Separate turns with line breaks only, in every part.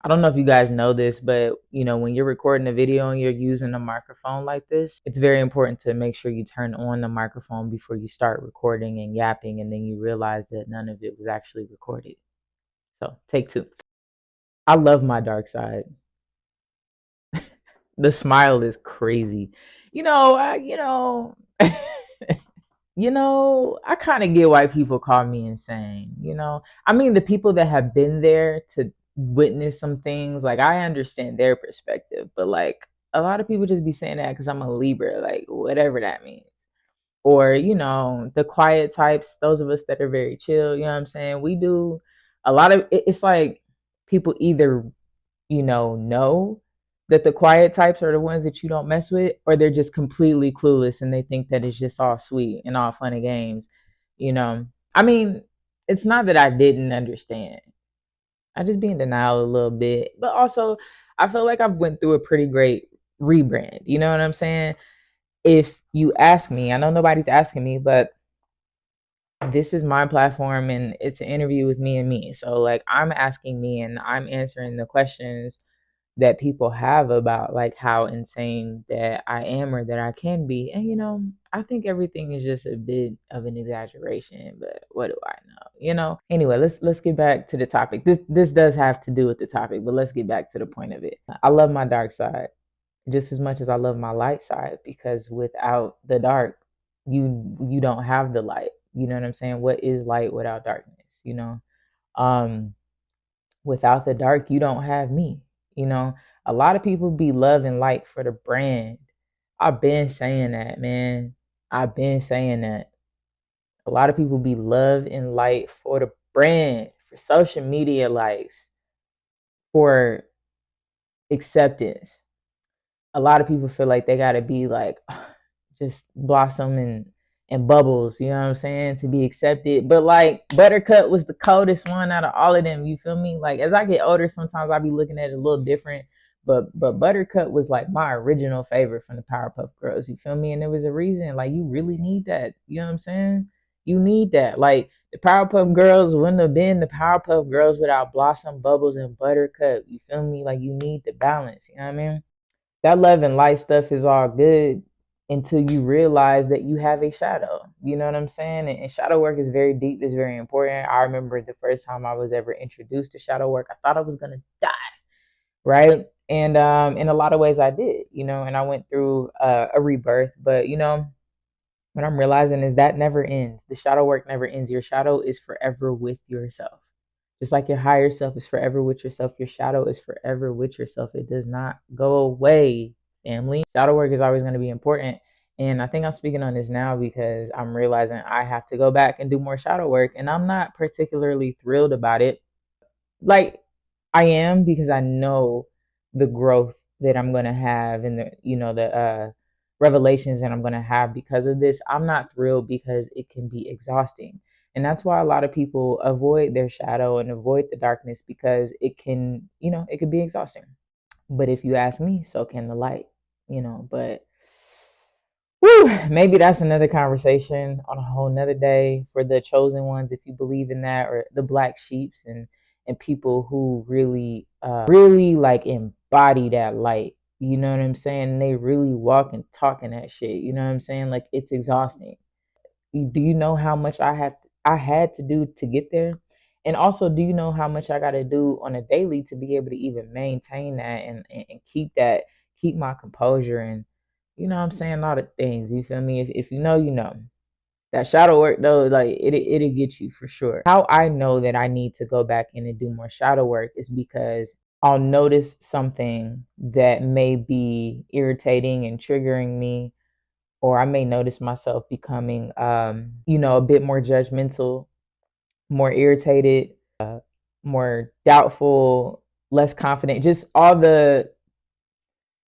I don't know if you guys know this, but when you're recording a video and you're using a microphone like this, it's very important to make sure you turn on the microphone before you start recording and yapping, and then you realize that none of it was actually recorded. So, take two. I love my dark side. The smile is crazy. I kind of get why people call me insane. I mean, the people that have been there to witness some things, like, I understand their perspective, but like a lot of people just be saying that because I'm a Libra, like whatever that means. Or, the quiet types, those of us that are very chill, you know what I'm saying? We do a lot of it's like people either know that the quiet types are the ones that you don't mess with, or they're just completely clueless and they think that it's just all sweet and all fun and games. You know, I mean, it's not that I didn't understand. I just be in denial a little bit, but also I feel like I've went through a pretty great rebrand. You know what I'm saying? If you ask me, I know nobody's asking me, but this is my platform and it's an interview with me and me. So like I'm asking me and I'm answering the questions that people have about like how insane that I am or that I can be. And I think everything is just a bit of an exaggeration, but what do I know? Anyway, let's get back to the topic. This does have to do with the topic, but let's get back to the point of it. I love my dark side just as much as I love my light side, because without the dark, you don't have the light. You know what I'm saying? What is light without darkness? Um Without the dark, you don't have me. You know, a lot of people be love and light for the brand. I've been saying that, man. I've been saying that. A lot of people be love and light for the brand, for social media likes, for acceptance. A lot of people feel like they gotta be like just blossom and bubbles, you know what I'm saying, to be accepted. But like Buttercup was the coldest one out of all of them. You feel me? Like as I get older, sometimes I be looking at it a little different. But Buttercup was like my original favorite from the Powerpuff Girls. You feel me? And there was a reason. Like you really need that. You know what I'm saying? You need that. Like the Powerpuff Girls wouldn't have been the Powerpuff Girls without Blossom, Bubbles, and Buttercup. You feel me? Like you need the balance. You know what I mean? That love and light stuff is all good until you realize that you have a shadow. You know what I'm saying? And shadow work is very deep, it's very important. I remember the first time I was ever introduced to shadow work, I thought I was gonna die, right? And in a lot of ways I did, and I went through a rebirth. But what I'm realizing is that never ends. The shadow work never ends. Your shadow is forever with yourself. Just like your higher self is forever with yourself, your shadow is forever with yourself. It does not go away, family. Shadow work is always going to be important. And I think I'm speaking on this now because I'm realizing I have to go back and do more shadow work. And I'm not particularly thrilled about it. Like, I am, because I know the growth that I'm going to have and the revelations that I'm going to have because of this. I'm not thrilled because it can be exhausting. And that's why a lot of people avoid their shadow and avoid the darkness, because it can be exhausting. But if you ask me, so can the light. But whew, maybe that's another conversation on a whole nother day for the chosen ones, if you believe in that, or the black sheeps and people who really like embody that light. You know what I'm saying? And they really walk and talk in that shit. You know what I'm saying? Like it's exhausting. Do you know how much I had to do to get there? And also, do you know how much I got to do on a daily to be able to even maintain that and keep my composure, and what I'm saying, a lot of things. You feel me? If you know, you know. That shadow work though, like it'll get you for sure. How I know that I need to go back in and do more shadow work is because I'll notice something that may be irritating and triggering me, or I may notice myself becoming, a bit more judgmental, more irritated, more doubtful, less confident, just all the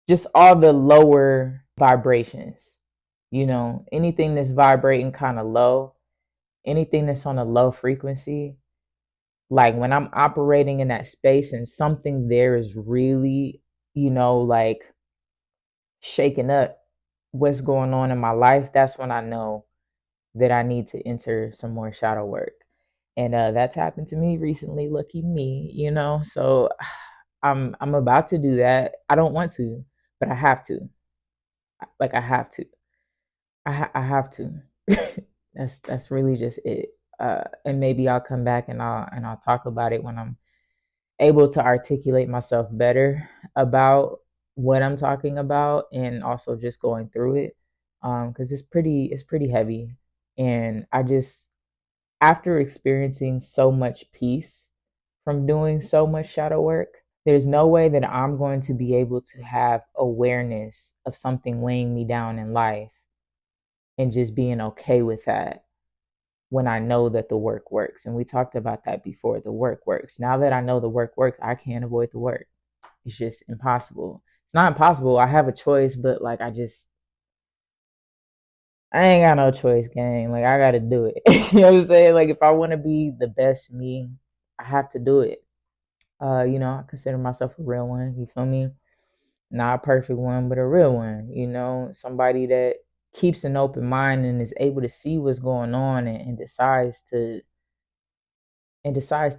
lower vibrations. Anything that's vibrating kind of low, anything that's on a low frequency, like when I'm operating in that space and something there is really, like shaking up what's going on in my life, that's when I know that I need to enter some more shadow work. And that's happened to me recently. Lucky me. So I'm about to do that. I don't want to, but I have to. Like I have to. I have to. That's really just it. And maybe I'll come back and I'll talk about it when I'm able to articulate myself better about what I'm talking about, and also just going through it, because it's pretty heavy. And I just, after experiencing so much peace from doing so much shadow work, there's no way that I'm going to be able to have awareness of something weighing me down in life and just being okay with that when I know that the work works. And we talked about that before. The work works. Now that I know the work works, I can't avoid the work. It's just impossible. It's not impossible. I have a choice, but like I ain't got no choice, gang. Like I gotta do it. You know what I'm saying? Like if I wanna be the best me, I have to do it. I consider myself a real one, you feel me? Not a perfect one, but a real one, somebody that keeps an open mind and is able to see what's going on, and decides to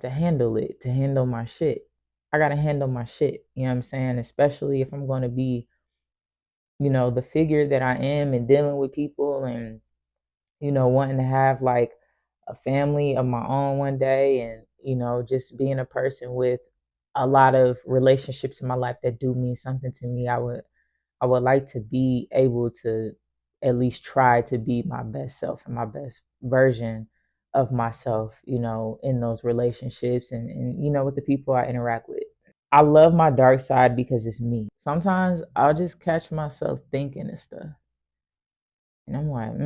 handle it, to handle my shit. I gotta handle my shit, you know what I'm saying? Especially if I'm gonna be, the figure that I am, and dealing with people, and, wanting to have like a family of my own one day, and, just being a person with a lot of relationships in my life that do mean something to me. I would like to be able to at least try to be my best self and my best version of myself, in those relationships, and with the people I interact with. I love my dark side because it's me. Sometimes I'll just catch myself thinking and stuff. And I'm like,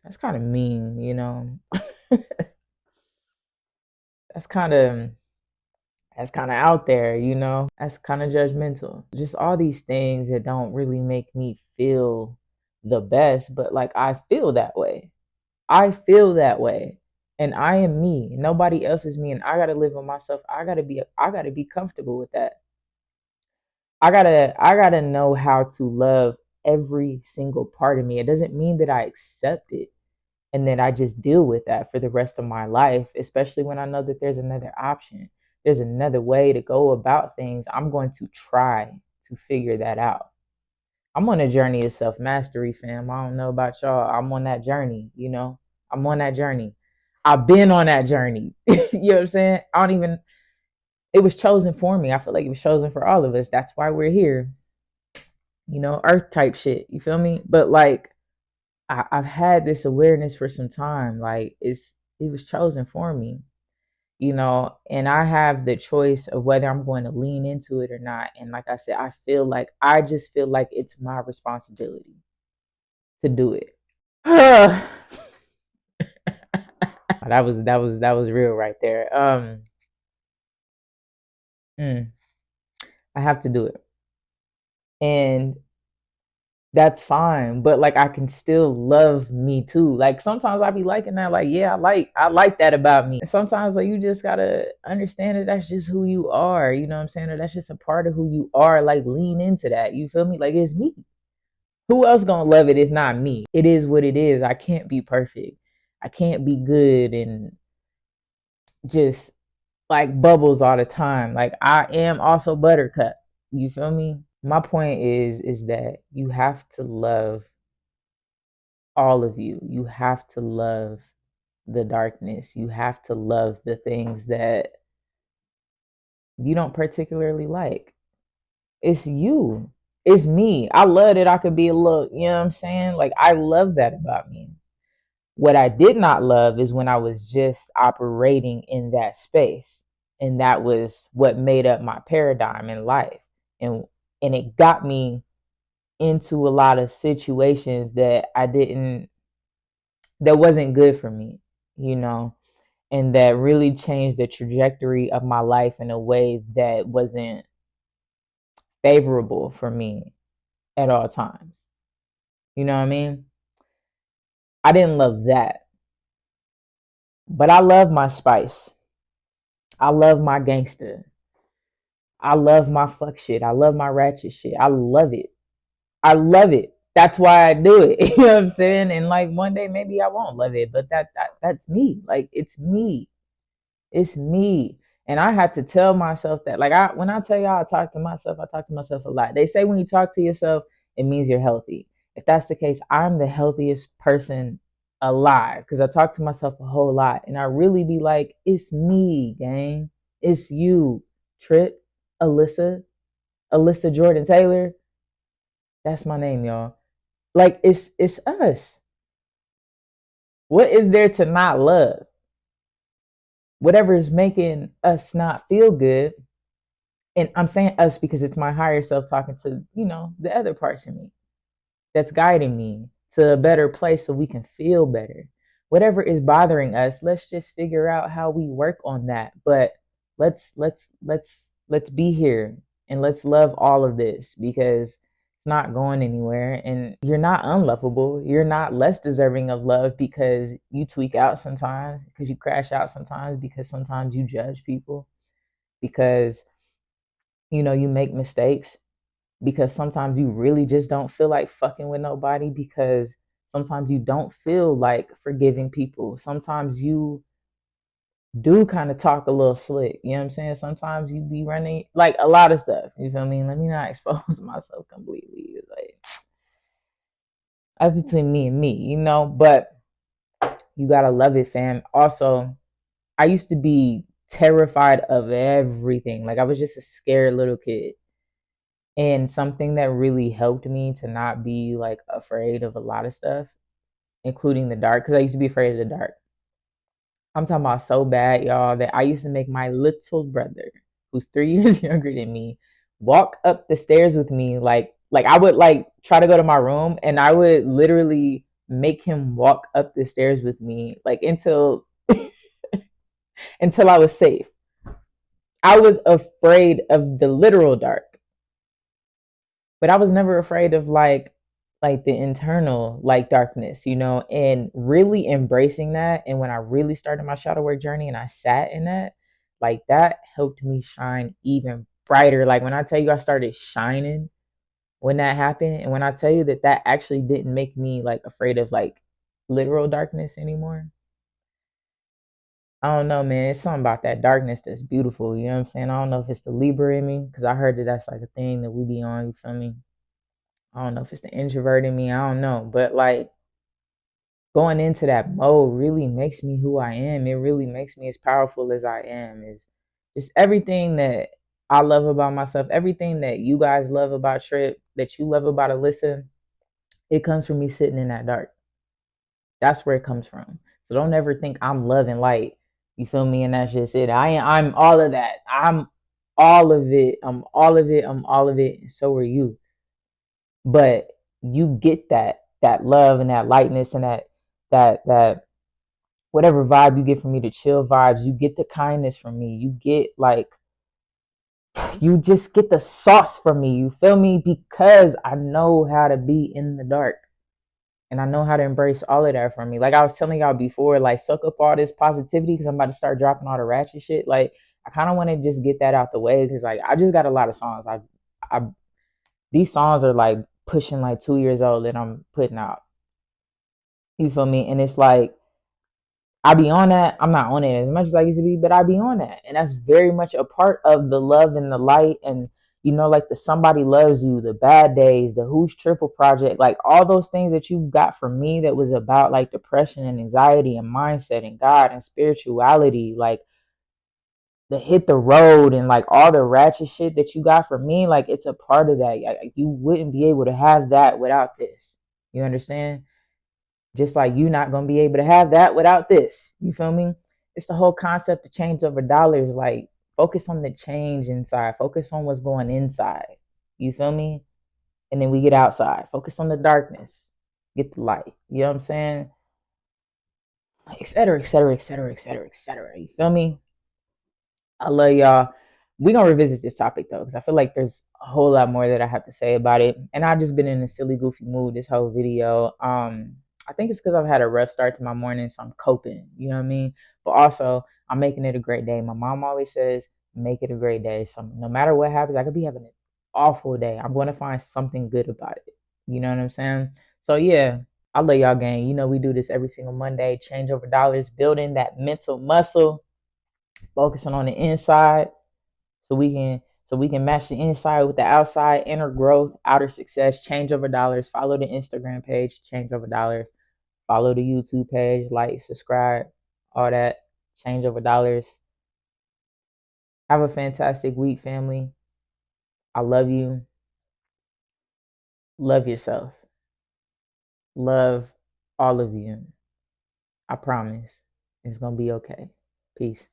that's kind of mean. That's kind of that's kind of out there. That's kind of judgmental. Just all these things that don't really make me feel the best, but like I feel that way. I feel that way. And I am me. Nobody else is me, and I got to live with myself. I got to be comfortable with that. I got to know how to love every single part of me. It doesn't mean that I accept it and then I just deal with that for the rest of my life, especially when I know that there's another option. There's another way to go about things. I'm going to try to figure that out. I'm on a journey of self mastery, fam. I don't know about y'all. I'm on that journey. I'm on that journey. I've been on that journey. You know what I'm saying? I don't even, it was chosen for me. I feel like it was chosen for all of us. That's why we're here, earth type shit. You feel me? But like, I've had this awareness for some time. Like it was chosen for me, and I have the choice of whether I'm going to lean into it or not. And like I said, I just feel like it's my responsibility to do it. that that was real right there. Mm, I have to do it. And that's fine, but like I can still love me too. Like sometimes I be liking that, like, yeah, I like that about me. And sometimes like you just gotta understand that that's just who you are, you know what I'm saying? Or that's just a part of who you are. Like lean into that. You feel me? Like it's me. Who else gonna love it if not me? It is what it is. I can't be perfect. I can't be good and just like bubbles all the time. Like I am also buttercup. You feel me? My point is that you have to love all of you. You have to love the darkness. You have to love the things that you don't particularly like. It's you. It's me. I love that I could be a little, you know what I'm saying? Like I love that about me. What I did not love is when I was just operating in that space. And that was what made up my paradigm in life. And it got me into a lot of situations that wasn't good for me, and that really changed the trajectory of my life in a way that wasn't favorable for me at all times. You know what I mean? I didn't love that, but I love my spice. I love my gangster. I love my fuck shit. I love my ratchet shit. I love it. I love it. That's why I do it. You know what I'm saying? And like one day maybe I won't love it, but that's me. Like it's me. It's me. And I had to tell myself that. Like when I tell y'all I talk to myself a lot. They say when you talk to yourself, it means you're healthy. If that's the case, I'm the healthiest person alive because I talk to myself a whole lot. And I really be like, it's me, gang. It's you, Trip, Alyssa, Alyssa Jordan Taylor. That's my name, y'all. Like it's us. What is there to not love? Whatever is making us not feel good, and I'm saying us because it's my higher self talking to, the other parts of me that's guiding me to a better place so we can feel better. Whatever is bothering us, let's just figure out how we work on that. But let's be here and let's love all of this because it's not going anywhere and you're not unlovable. You're not less deserving of love because you tweak out sometimes, because you crash out sometimes, because sometimes you judge people, because you make mistakes, because sometimes you really just don't feel like fucking with nobody, because sometimes you don't feel like forgiving people. Sometimes you do kind of talk a little slick. You know what I'm saying? Sometimes you be running like a lot of stuff. You feel me? Let me not expose myself completely. Like that's between me and me. But you gotta love it, fam. Also, I used to be terrified of everything. Like I was just a scared little kid. And something that really helped me to not be like afraid of a lot of stuff, including the dark, because I used to be afraid of the dark. I'm talking about so bad, y'all, that I used to make my little brother, who's 3 years younger than me, walk up the stairs with me. Like I would like try to go to my room, and I would literally make him walk up the stairs with me, like until I was safe. I was afraid of the literal dark, but I was never afraid of like the internal like darkness, and really embracing that. And when I really started my shadow work journey and I sat in that, like that helped me shine even brighter. Like when I tell you I started shining when that happened, and when I tell you that that actually didn't make me like afraid of like literal darkness anymore. I don't know, man. It's something about that darkness that's beautiful. You know what I'm saying? I don't know if it's the Libra in me, because I heard that that's like a thing that we be on. You feel me? I don't know if it's the introvert in me. I don't know. But like going into that mode really makes me who I am. It really makes me as powerful as I am. Is just everything that I love about myself, everything that you guys love about Trip, that you love about Alyssa, it comes from me sitting in that dark. That's where it comes from. So don't ever think I'm love and light. You feel me? And that's just it. I'm all of that. I'm all of it. I'm all of it. I'm all of it. And so are you. But you get that love and that lightness and that whatever vibe you get from me, the chill vibes, you get the kindness from me, you get like you just get the sauce from me, you feel me, because I know how to be in the dark and I know how to embrace all of that from me. Like I was telling y'all before, like suck up all this positivity because I'm about to start dropping all the ratchet shit. Like I kind of want to just get that out the way because like I just got a lot of songs. I these songs are like pushing like 2 years old that I'm putting out. You feel me? And it's like I be on that. I'm not on it as much as I used to be, but I be on that. And that's very much a part of the love and the light. And, like the Somebody Loves You, the Bad Days, the Who's Triple Project, like all those things that you got from me that was about like depression and anxiety and mindset and God and spirituality, like the Hit the Road and like all the ratchet shit that you got from me, like it's a part of that. Like, you wouldn't be able to have that without this. You understand? Just like you not gonna be able to have that without this. You feel me? It's the whole concept of change over dollars. Like focus on the change inside. Focus on what's going inside. You feel me? And then we get outside. Focus on the darkness. Get the light. You know what I'm saying? Et cetera, et cetera, et cetera, et cetera, et cetera. You feel me? I love y'all. We gonna revisit this topic though, because I feel like there's a whole lot more that I have to say about it. And I've just been in a silly, goofy mood this whole video. I think it's because I've had a rough start to my morning, so I'm coping. You know what I mean? But also, I'm making it a great day. My mom always says, "Make it a great day." So no matter what happens, I could be having an awful day. I'm going to find something good about it. You know what I'm saying? So yeah, I love y'all, gang. We do this every single Monday. Change over dollars, building that mental muscle. focusing on the inside so we can match the inside with the outside, inner growth, outer success, change over dollars. Follow the Instagram page, change over dollars. Follow the YouTube page, like, subscribe, all that, change over dollars. Have a fantastic week, family. I love you. Love yourself. Love all of you. I promise it's gonna be okay. Peace.